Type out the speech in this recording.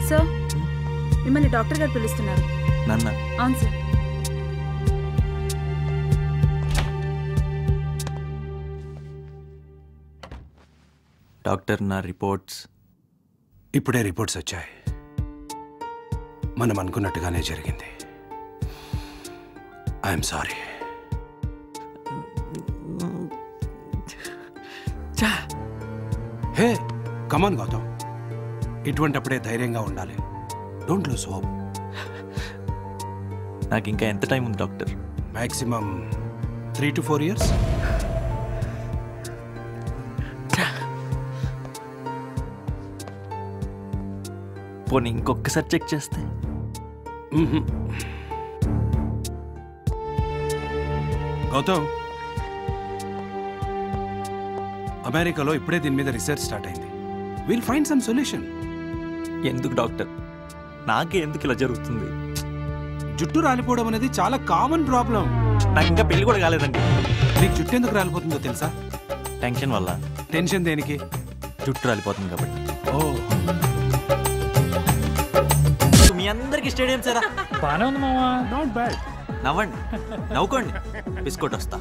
Sir, మిమ్మల్ని doctor గారు పిలుస్తున్నారు. నాన్న? అవును సార్. డాక్టర్, నా రిపోర్ట్స్ ఇప్పుడే రిపోర్ట్స్ వచ్చాయి. మనం అనుకున్నట్టుగానే జరిగింది. I'm sorry. Hey, come on Gautham, ఇటువంటప్పుడే ధైర్యంగా ఉండాలి. Don't lose hope. నాకు ఇంకా ఎంత టైం ఉంది డాక్టర్? Maximum 3 to 4 years. పోనీ ఇంకొకసారి చెక్ చేస్తే? గౌతమ్, అమెరికాలో ఇప్పుడే దీని మీద రీసెర్చ్ స్టార్ట్ అయింది. Will find some solution. ఎందుకు డాక్టర్? నాకే ఎందుకు ఇలా జరుగుతుంది? జుట్టు రాలిపోవడం అనేది చాలా కామన్ ప్రాబ్లం. నాకు ఇంకా పెళ్లి కూడా కాలేదండి. నీకు జుట్టు ఎందుకు రాలిపోతుందో తెలుసా? టెన్షన్ వల్ల. టెన్షన్ దేనికి? జుట్టు రాలిపోతుంది కాబట్టి. ఓ, మీ అందరికి స్టేడియం సారా? బానే ఉంది మావా. Not bad. నవ్వండి, నవ్వుకోండి, బిస్కెట్ వస్తా.